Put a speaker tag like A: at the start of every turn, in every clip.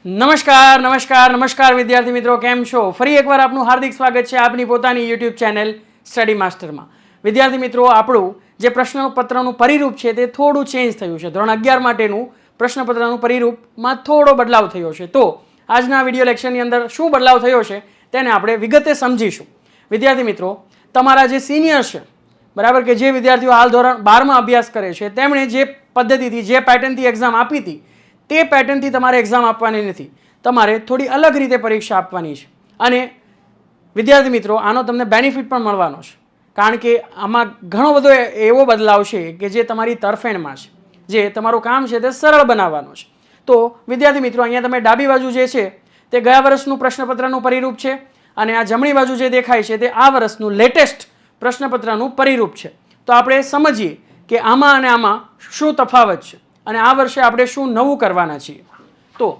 A: નમસ્કાર નમસ્કાર નમસ્કાર વિદ્યાર્થી મિત્રો, કેમ છો? ફરી એકવાર આપનું હાર્દિક સ્વાગત છે આપની પોતાની યુટ્યુબ ચેનલ સ્ટડી માસ્ટરમાં. વિદ્યાર્થી મિત્રો, આપણું જે પ્રશ્નપત્રનું પરિરૂપ છે તે થોડું ચેન્જ થયું છે. ધોરણ 11 માટેનું પ્રશ્નપત્રનું પરિરૂપમાં થોડો બદલાવ થયો છે. તો આજના વિડીયો લેક્ચરની અંદર શું બદલાવ થયો છે તેને આપણે વિગતે સમજીશું. વિદ્યાર્થી મિત્રો, તમારા જે સિનિયર છે, બરાબર, કે જે વિદ્યાર્થીઓ હાલ ધોરણ 12માં અભ્યાસ કરે છે, તેમણે જે પદ્ધતિથી જે પેટર્નથી એક્ઝામ આપી હતી તે પેટર્નથી તમારે એક્ઝામ આપવાની નથી. તમારે થોડી અલગ રીતે પરીક્ષા આપવાની છે. અને વિદ્યાર્થી મિત્રો, આનો તમને બેનિફિટ પણ મળવાનો છે, કારણ કે આમાં ઘણો બધો એવો બદલાવ છે કે જે તમારી તરફેણમાં છે, જે તમારું કામ છે તે સરળ બનાવવાનો છે. તો વિદ્યાર્થી મિત્રો, અહીંયા તમે ડાબી બાજુ જે છે તે ગયા વર્ષનું પ્રશ્નપત્રનું પરિરૂપ છે, અને આ જમણી બાજુ જે દેખાય છે તે આ વર્ષનું લેટેસ્ટ પ્રશ્નપત્રનું પરિરૂપ છે. તો આપણે સમજીએ કે આમાં અને આમાં શું તફાવત છે અને આ વર્ષે આપણે શું નવું કરવાના છીએ. તો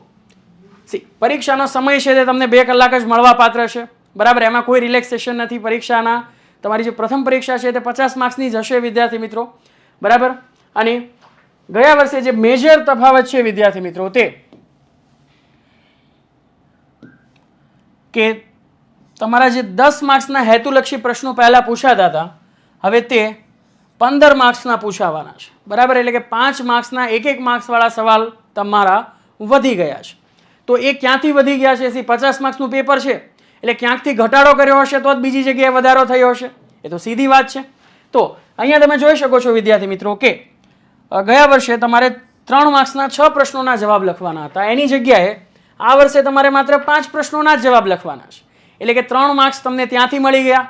A: પરીક્ષાનો સમય છે તે તમને 2 કલાક જ મળવા પાત્ર છે, બરાબર. એમાં કોઈ રિલેક્સેશન નથી. પરીક્ષાના તમારી જે પ્રથમ પરીક્ષા છે તે 50 માર્ક્સની જ હશે વિદ્યાર્થી મિત્રો, બરાબર. અને ગયા વર્ષે જે મેજર તફાવત છે વિદ્યાર્થી મિત્રો તે કે તમારા જે 10 માર્ક્સના હેતુલક્ષી પ્રશ્નો પહેલા પૂછાતા હતા, હવે તે 15 માર્ક્સના પૂછાવાના છે, બરાબર. એટલે કે 5 માર્ક્સના એક માર્ક્સવાળા સવાલ તમારા વધી ગયા છે. તો એ ક્યાંથી વધી ગયા છે? 50 માર્ક્સનું પેપર છે એટલે ક્યાંકથી ઘટાડો કર્યો હશે તો જ બીજી જગ્યાએ વધારો થયો હશે. એ તો સીધી વાત છે. તો અહીંયા તમે જોઈ શકો છો વિદ્યાર્થી મિત્રો કે ગયા વર્ષે તમારે 3 માર્ક્સના 6 પ્રશ્નોના જવાબ લખવાના હતા, એની જગ્યાએ આ વર્ષે તમારે માત્ર 5 પ્રશ્નોના જ જવાબ લખવાના છે. એટલે કે 3 માર્ક્સ તમને ત્યાંથી મળી ગયા.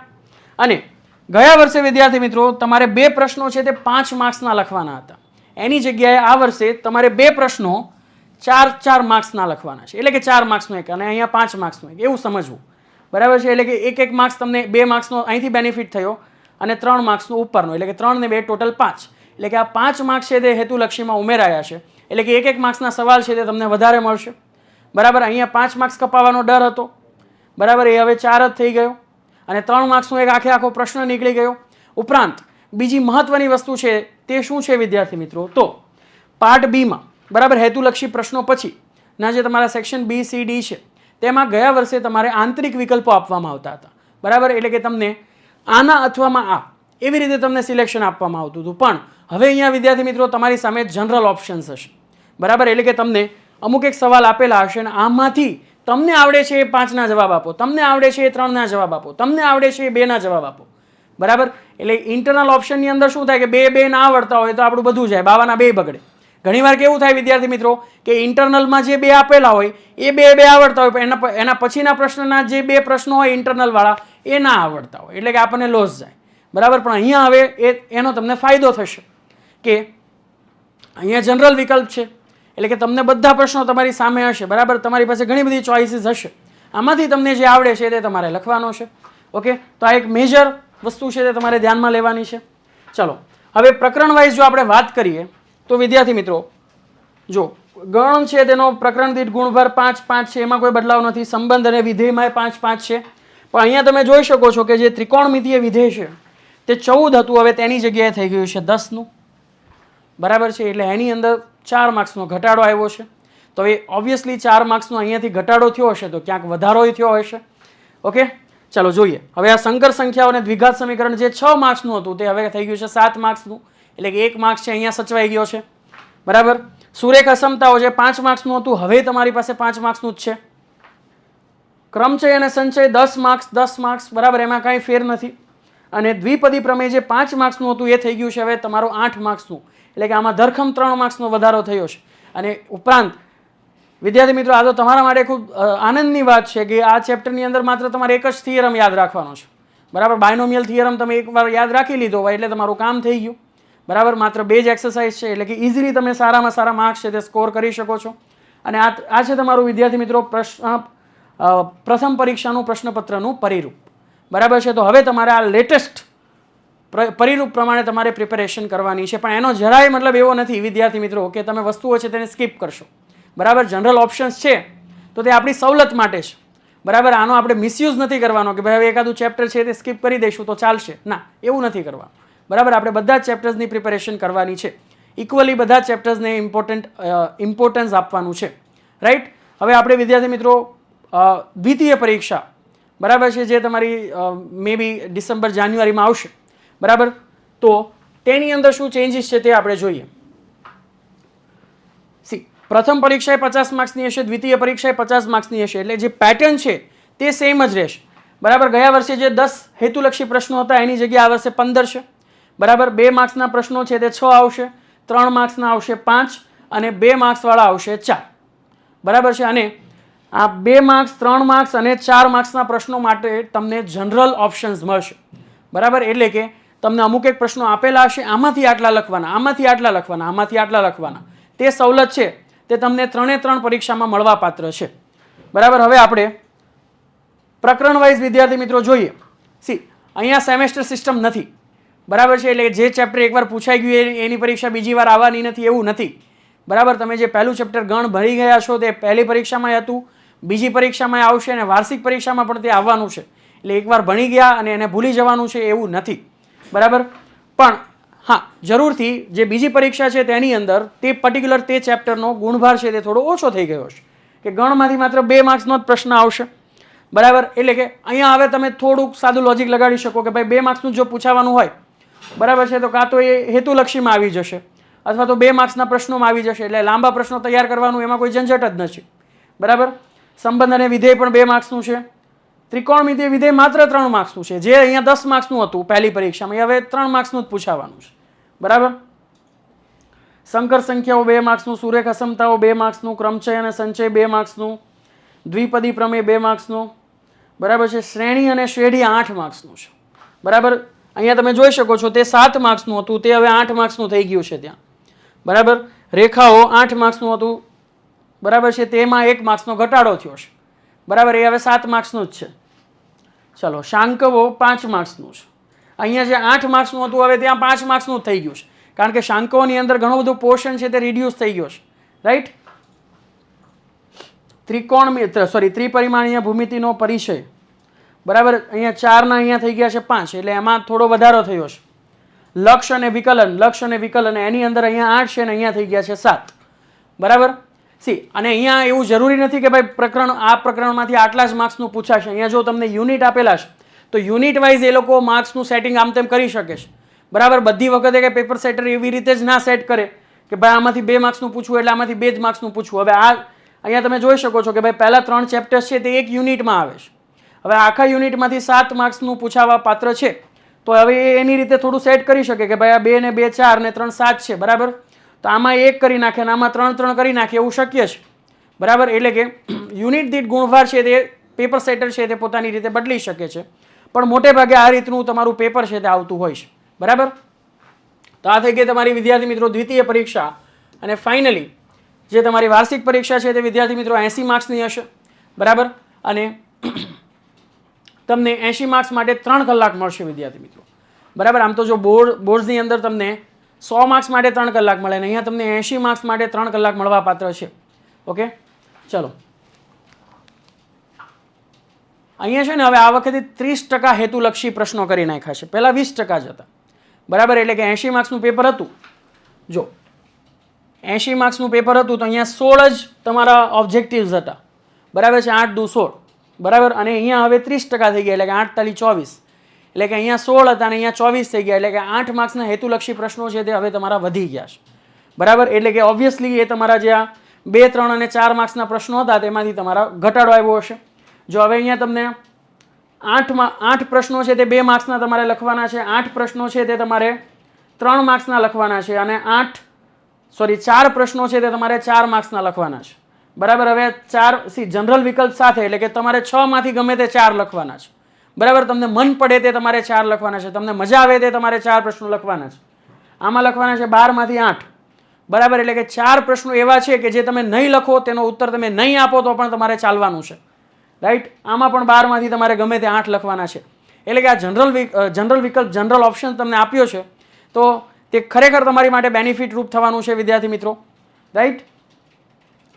A: અને ગયા વર્ષે વિદ્યાર્થી મિત્રો તમારે 2 પ્રશ્નો છે તે 5 માર્ક્સના લખવાના હતા, એની જગ્યાએ આ વર્ષે તમારે 2 પ્રશ્નો 4 માર્ક્સના લખવાના છે. એટલે કે 4 માર્ક્સનો એક અને અહીંયા 5 માર્ક્સનો એક, એવું સમજવું, બરાબર છે. એટલે કે એક માર્ક્સ તમને 2 માર્ક્સનો અહીંથી બેનિફિટ થયો અને 3 માર્ક્સનો ઉપરનો, એટલે કે 3 ને 2 ટોટલ 5. એટલે કે આ 5 માર્ક્સ છે તે હેતુલક્ષીમાં ઉમેરાયા છે. એટલે કે એક માર્ક્સના સવાલ છે તે તમને વધારે મળશે, બરાબર. અહીંયા 5 માર્ક્સ કપાવાનો ડર હતો, બરાબર, એ હવે 4 જ થઈ ગયો. અને 3 માર્ક્સનો એક આખો પ્રશ્ન નીકળી ગયો. ઉપરાંત બીજી મહત્વની વસ્તુ છે તે શું છે વિદ્યાર્થી મિત્રો? તો પાર્ટ બીમાં, બરાબર, હેતુલક્ષી પ્રશ્નો પછીના જે તમારા સેક્શન બી સી ડી છે તેમાં ગયા વર્ષે તમારે આંતરિક વિકલ્પો આપવામાં આવતા હતા, બરાબર. એટલે કે તમને આના અથવામાં આ એવી રીતે તમને સિલેક્શન આપવામાં આવતું હતું. પણ હવે અહીંયા વિદ્યાર્થી મિત્રો તમારી સામે જનરલ ઓપ્શન્સ હશે, બરાબર. એટલે કે તમને અમુક એક સવાલ આપેલા હશે અને આમાંથી તમને આવડે છે એ 5ના જવાબ આપો, તમને આવડે છે એ 3ના જવાબ આપો, તમને આવડે છે એ 2ના જવાબ આપો, બરાબર. એટલે ઇન્ટરનલ ઓપ્શનની અંદર શું થાય કે 2 ના આવડતા હોય તો આપણું બધું જાય, 2 બગડે. ઘણીવાર કેવું થાય વિદ્યાર્થી મિત્રો કે ઇન્ટરનલમાં જે 2 આપેલા હોય એ 2 આવડતા હોય, પણ એના પછીના પ્રશ્નના જે 2 પ્રશ્નો હોય ઇન્ટરનલવાળા એ ના આવડતા હોય, એટલે કે આપણને લોસ જાય, બરાબર. પણ અહીંયા હવે એનો તમને ફાયદો થશે કે અહીંયા જનરલ વિકલ્પ છે, એટલે કે તમને બધા પ્રશ્નો તમારી સામે હશે, બરાબર. તમારી પાસે ઘણી બધી ચોઇસીસ હશે, આમાંથી તમને જે આવડે છે તે તમારે લખવાનો છે. ઓકે, તો આ એક મેજર વસ્તુ છે તે તમારે ધ્યાનમાં લેવાની છે. ચલો, હવે પ્રકરણ વાઇઝ જો આપણે વાત કરીએ તો વિદ્યાર્થી મિત્રો જો ગણ છે તેનો પ્રકરણ દીઠ ગુણભર 5 છે, એમાં કોઈ બદલાવ નથી. સંબંધ અને વિધેયમાં 5 છે. પણ અહીંયા તમે જોઈ શકો છો કે જે ત્રિકોણમિતીય વિધેય છે તે 14 હતું, હવે તેની જગ્યાએ થઈ ગયું છે 10નું, બરાબર છે. એટલે એની અંદર 4 માર્ક્સનો ઘટાડો આવ્યો છે. તો એ ઓબ્વિયસલી 4 માર્ક્સનો અહીંયાથી ઘટાડો થયો હશે તો ક્યાંક વધારો થયો હશે. ઓકે, ચાલો જોઈએ. હવે આ સંકર સંખ્યાઓ અને દ્વિઘાત સમીકરણ જે 6 માર્ક્સનું હતું તે હવે થઈ ગયું છે 7 માર્ક્સનું, એટલે કે 1 માર્ક્સ છે અહીંયા સચવાઈ ગયો છે, બરાબર. સુરેખ અસમતાઓ જે 5 માર્ક્સનું હતું હવે તમારી પાસે 5 માર્ક્સનું જ છે. ક્રમચય અને સંચય 10 માર્ક્સ, બરાબર, એમાં કાંઈ ફેર નથી. અને દ્વિપદી પ્રમેય જે 5 માર્ક્સનું હતું એ થઈ ગયું છે હવે તમારું 8 માર્ક્સનું, એટલે કે આમાં ધરખમ 3 માર્ક્સનો વધારો થયો છે. અને ઉપરાંત વિદ્યાર્થી મિત્રો આ તો તમારા માટે ખૂબ આનંદની વાત છે કે આ ચેપ્ટરની અંદર માત્ર તમારે એક જ થિયરમ યાદ રાખવાનો છે, બરાબર. બાયનોમિયલ થિયરમ તમે એકવાર યાદ રાખી લીધો હોય એટલે તમારું કામ થઈ ગયું, બરાબર. માત્ર 2 જ એક્સરસાઇઝ છે, એટલે કે ઇઝીલી તમે સારામાં સારા માર્ક્સ છે તે સ્કોર કરી શકો છો. અને આ છે તમારું વિદ્યાર્થી મિત્રો પ્રથમ પરીક્ષાનું પ્રશ્નપત્રનું પરિરૂપ, બરાબર છે. તો હવે તમારે આ લેટેસ્ટ પરિરૂપ પ્રમાણે તમારે પ્રિપેરેશન કરવાની છે. પણ એનો જરાય મતલબ એવો નથી વિદ્યાર્થી મિત્રો કે તમે વસ્તુઓ છે તેને સ્કીપ કરશો, બરાબર. જનરલ ઓપ્શન્સ છે તો તે આપણી સવલત માટે છે, બરાબર. આનો આપણે મિસયુઝ નથી કરવાનો કે ભાઈ હવે એકાદું ચેપ્ટર છે તે સ્કીપ કરી દઈશું તો ચાલશે, ના, એવું નથી કરવાનું, બરાબર. આપણે બધા જ ચેપ્ટર્સની પ્રિપેરેશન કરવાની છે, ઇક્વલી બધા ચેપ્ટર્સને ઇમ્પોર્ટન્સ આપવાનું છે, રાઈટ. હવે આપણે વિદ્યાર્થી મિત્રો દ્વિતીય પરીક્ષા બરાબર છે જે તમારી મે બી ડિસેમ્બર જાન્યુઆરીમાં આવશે બરાબર, તો તેની અંદર શું ચેન્જીસ છે તે આપણે જોઈએ. પ્રથમ પરીક્ષા એ 50 માર્ક્સની હશે, દ્વિતીય પરીક્ષા એ 50 માર્ક્સની હશે, એટલે જે પેટર્ન છે તે સેમ જ રહેશે બરાબર. ગયા વર્ષે જે 10 હેતુલક્ષી પ્રશ્નો હતા એની જગ્યાએ આ વર્ષે 15 છે બરાબર. 2 માર્ક્સના પ્રશ્નો છે તે 6 આવશે, 3 માર્ક્સના આવશે 5 અને 2 માર્ક્સવાળા આવશે 4 બરાબર છે. અને આ 2 માર્ક્સ, 3 માર્ક્સ અને 4 માર્ક્સના પ્રશ્નો માટે તમને જનરલ ઓપ્શન્સ મળશે બરાબર. એટલે કે તમને અમુક એક પ્રશ્નો આપેલા હશે, આમાંથી આટલા લખવાના, આમાંથી આટલા લખવાના, આમાંથી આટલા લખવાના, તે સવલત છે તે તમને 3 પરીક્ષામાં મળવાપાત્ર છે બરાબર. હવે આપણે પ્રકરણ વાઇઝ વિદ્યાર્થી મિત્રો જોઈએ. અહીંયા સેમેસ્ટર સિસ્ટમ નથી બરાબર છે, એટલે જે ચેપ્ટર એકવાર પૂછાઈ ગયું એની પરીક્ષા બીજી વાર આવવાની નથી એવું નથી બરાબર. તમે જે પહેલું ચેપ્ટર ગણ ભણી ગયા છો તે પહેલી પરીક્ષામાં હતું, બીજી પરીક્ષામાં આવશે અને વાર્ષિક પરીક્ષામાં પણ તે આવવાનું છે, એટલે એકવાર ભણી ગયા અને એને ભૂલી જવાનું છે એવું નથી બરાબર. પણ હા, જરૂરથી જે બીજી પરીક્ષા છે તેની અંદર તે પર્ટિક્યુલર તે ચેપ્ટરનો ગુણભાર છે તે થોડો ઓછો થઈ ગયો છે કે ગણમાંથી માત્ર 2 માર્ક્સનો જ પ્રશ્ન આવશે બરાબર. એટલે કે અહીંયા હવે તમે થોડુંક સાદું લોજિક લગાડી શકો કે ભાઈ 2 માર્ક્સનું જો પૂછાવાનું હોય બરાબર છે તો કાં તો એ હેતુલક્ષીમાં આવી જશે અથવા તો 2 માર્ક્સના પ્રશ્નોમાં આવી જશે, એટલે લાંબા પ્રશ્નો તૈયાર કરવાનું એમાં કોઈ ઝંઝટ જ નથી બરાબર. સંબંધ અને વિધેય પણ 2 માર્ક્સનું છે, ત્રિકોણમિતિય વિધેય માત્ર 3 માર્ક્સનું છે, જે અહીંયા 10 માર્ક્સનું હતું પહેલી પરીક્ષામાં, હવે 3 માર્ક્સનું જ પૂછાવાનું છે બરાબર. સંકર સંખ્યાઓ 2 માર્ક્સનું, સુરેખ અસમતાઓ 2 માર્ક્સનું, ક્રમચય અને સંચય 2 માર્ક્સનું, દ્વિપદી પ્રમેય 2 માર્ક્સનું બરાબર છે. શ્રેણી અને શ્રેઢી 8 માર્ક્સનું છે બરાબર. અહીંયા તમે જોઈ શકો છો તે 7 માર્ક્સનું હતું, તે હવે 8 માર્ક્સનું થઈ ગયું છે ત્યાં બરાબર. રેખાઓ 8 માર્ક્સનું હતું બરાબર છે, તેમાં 1 માર્ક્સનો ઘટાડો થયો છે બરાબર, એ હવે 7 માર્ક્સનું જ છે. ચલો, શાંકવો 5 માર્ક્સનું છે, અહીંયા જે 8 માર્ક્સનું હતું હવે ત્યાં 5 માર્ક્સનું થઈ ગયું છે, કારણ કે શાંકોની અંદર ઘણું બધું પોર્શન છે તે રિડ્યુસ થઈ ગયો છે રાઈટ. ત્રિપરિમાણીય ભૂમિતિનો પરિચય બરાબર, અહીંયા 4 ના અહીંયા થઈ ગયા છે 5, એટલે એમાં થોડો વધારો થયો છે. લક્ષ અને વિકલન એની અંદર અહીંયા 8 છે અને અહીંયા થઈ ગયા છે 7 બરાબર. અને અહીંયા એવું જરૂરી નથી કે ભાઈ આ પ્રકરણમાંથી આટલા જ માર્ક્સનું પૂછાશે. અહીંયા જો તમને યુનિટ આપેલા છે તો યુનિટ વાઇઝ એ લોકો માર્ક્સનું સેટિંગ આમ તેમ કરી શકે છે બરાબર. બધી વખતે કે પેપર સેટર એવી રીતે જ ના સેટ કરે કે ભાઈ આમાંથી 2 માર્ક્સનું પૂછવું એટલે આમાંથી 2 જ માર્ક્સનું પૂછવું. હવે અહીંયા તમે જોઈ શકો છો કે ભાઈ પહેલા 3 ચેપ્ટર્સ છે તે એક યુનિટમાં આવે છે, હવે આખા યુનિટમાંથી 7 માર્ક્સનું પૂછાવા પાત્ર છે, તો હવે એની રીતે થોડું સેટ કરી શકે કે ભાઈ આ 2 ને 2 4 ને 3 7 છે બરાબર, તો આમાં 1 કરી નાખે અને આમાં 3 કરી નાખે એવું શક્ય છે બરાબર. એટલે કે યુનિટ દીઠ ગુણભાર છે તે પેપર સેટર છે તે પોતાની રીતે બદલી શકે છે, પણ મોટે ભાગે આ રીતનું તમારું પેપર છે તે આવતું હોય છે બરાબર. તો આ થઈ ગઈ તમારી વિદ્યાર્થી મિત્રો દ્વિતીય પરીક્ષા. અને ફાઇનલી જે તમારી વાર્ષિક પરીક્ષા છે તે વિદ્યાર્થી મિત્રો 80 માર્ક્સની હશે બરાબર. અને તમને 80 માર્ક્સ માટે 3 કલાક મળશે વિદ્યાર્થી મિત્રો બરાબર. આમ તો જો બોર્ડની અંદર તમને 100 માર્ક્સ માટે 3 કલાક મળે ને અહીંયા તમને 80 માર્ક્સ માટે 3 કલાક મળવા પાત્ર છે. ઓકે, ચલો અહીંયા છે ને હવે આ વખતે 30% હેતુલક્ષી પ્રશ્નો કરી નાખ્યા છે, પહેલા 20% જ હતા બરાબર. એટલે કે 80 માર્ક્સનું પેપર હતું, જો 80 માર્ક્સનું પેપર હતું તો અહીંયા 16 જ તમારા ઓબ્જેક્ટિવ્સ હતા બરાબર છે, 8 દુ 16 બરાબર. અને અહીંયા હવે 30% થઈ ગયા એટલે કે 8 તાલી 24, એટલે કે અહીંયા 16 હતા અને અહીંયા 24 થઈ ગયા, એટલે કે 8 માર્ક્સના હેતુલક્ષી પ્રશ્નો છે તે હવે તમારા વધી ગયા છે બરાબર. એટલે કે ઓબ્વિયસલી એ તમારા જે આ 2, 3 અને 4 માર્ક્સના પ્રશ્નો હતા તેમાંથી તમારા ઘટાડો આવ્યો હશે. જો હવે અહીંયા તમને 8 પ્રશ્નો છે તે 2 માર્ક્સના તમારે લખવાના છે, 8 પ્રશ્નો છે તે તમારે 3 માર્ક્સના લખવાના છે અને 4 પ્રશ્નો છે તે તમારે 4 માર્ક્સના લખવાના છે બરાબર. હવે 4 જનરલ વિકલ્પ સાથે, એટલે કે તમારે 6 માંથી ગમે તે 4 લખવાના છે બરાબર. તમને મન પડે તે તમારે 4 લખવાના છે, તમને મજા આવે તે તમારે 4 પ્રશ્નો લખવાના છે. આમાં લખવાના છે 12 માંથી 8 બરાબર. એટલે કે 4 પ્રશ્નો એવા છે કે જે તમે નહીં લખો, તેનો ઉત્તર તમે નહીં આપો તો પણ તમારે ચાલવાનું છે રાઈટ. આમાં પણ 12 માંથી તમારે ગમે તે 8 લખવાના છે. એટલે કે આ જનરલ વિકલ્પ, જનરલ ઓપ્શન તમને આપ્યો છે તો તે ખરેખર તમારી માટે બેનિફિટ રૂપ થવાનું છે વિદ્યાર્થી મિત્રો રાઈટ.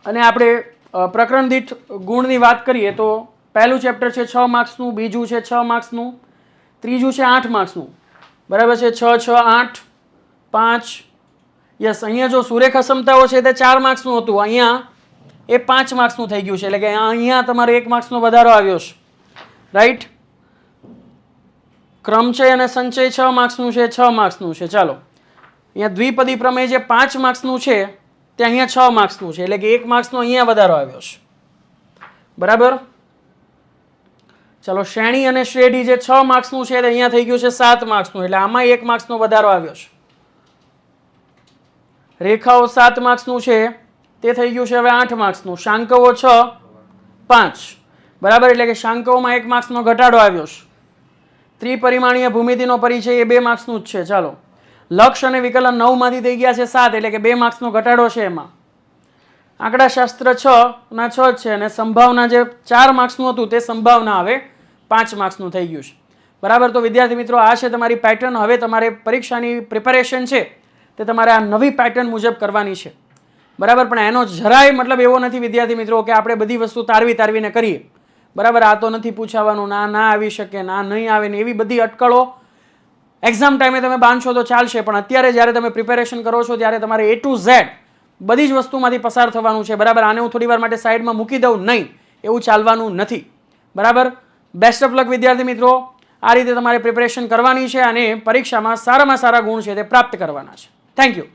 A: અને આપણે પ્રકરણ દીઠ ગુણની વાત કરીએ તો પહેલું ચેપ્ટર છે 6 માર્ક્સનું, બીજું છે 6 માર્ક્સનું, ત્રીજું છે 8 માર્ક્સનું બરાબર છે. 6, 6, 8, 5. યસ, અહીંયા જો સુરેખ અસમતાઓ છે તે 4 માર્ક્સનું હતું, અહીંયા એ 5 માર્ક્સનું થઈ ગયું છે, એટલે કે અહીંયા તમારે 1 માર્ક્સનો વધારો આવ્યો છે, રાઈટ. ક્રમચય અને સંચય 6 માર્ક્સનું છે, 6 માર્ક્સનું છે. ચાલો, અહીંયા દ્વિપદી પ્રમેય જે 5 માર્ક્સનું છે તે અહીંયા 6 માર્ક્સનું છે, એટલે કે 1 માર્ક્સનો અહીંયા વધારો આવ્યો છે, બરાબર. ચલો, શ્રેણી અને શ્રેઢી જે 6 માર્ક્સનું છે તે અહીંયા થઈ ગયું છે 7 માર્ક્સનું, એટલે આમાં 1 માર્ક્સનો વધારો આવ્યો છે. રેખાઓ 7 માર્ક્સનું છે તે થઈ ગયું છે હવે 8 માર્ક્સનું. શાંકવો 6, 5, બરાબર, એટલે કે શાંકવોમાં 1 માર્ક્સનો ઘટાડો આવ્યો છે. ત્રિપરિમાણીય ભૂમિતિનો પરિચય એ 2 માર્ક્સનું જ છે. ચાલો, લક્ષ અને વિકલન 9 માંથી થઈ ગયા છે 7, એટલે કે 2 માર્ક્સનો ઘટાડો છે એમાં. આંકડાશાસ્ત્ર 6 ના 6 જ છે, અને સંભાવના જે 4 માર્ક્સનું હતું તે સંભાવના હવે 5 માર્ક્સનું થઈ ગયું છે, બરાબર. તો વિદ્યાર્થી મિત્રો, આ છે તમારી પેટર્ન. હવે તમારે પરીક્ષાની પ્રિપેરેશન છે તે તમારે આ નવી પેટર્ન મુજબ કરવાની છે, બરાબર. પણ એનો જરાય મતલબ એવો નથી વિદ્યાર્થી મિત્રો કે આપણે બધી વસ્તુ તારવીને કરીએ, બરાબર. આ તો નથી પૂછાવાનું, ના આવી શકે, ના નહીં આવે ને, એવી બધી અટકળો એક્ઝામ ટાઈમે તમે બાંધશો તો ચાલશે, પણ અત્યારે જ્યારે તમે પ્રિપેરેશન કરો છો ત્યારે તમારે A to Z બધી જ વસ્તુમાંથી પસાર થવાનું છે, બરાબર. આને હું થોડી વાર માટે સાઈડમાં મૂકી દઉં, નહીં, એવું ચાલવાનું નથી, બરાબર. બેસ્ટ ઓફ લક વિદ્યાર્થી મિત્રો. આ રીતે તમારે પ્રિપેરેશન કરવાની છે અને પરીક્ષામાં સારામાં સારા ગુણ છે તે પ્રાપ્ત કરવાના છે. Thank you.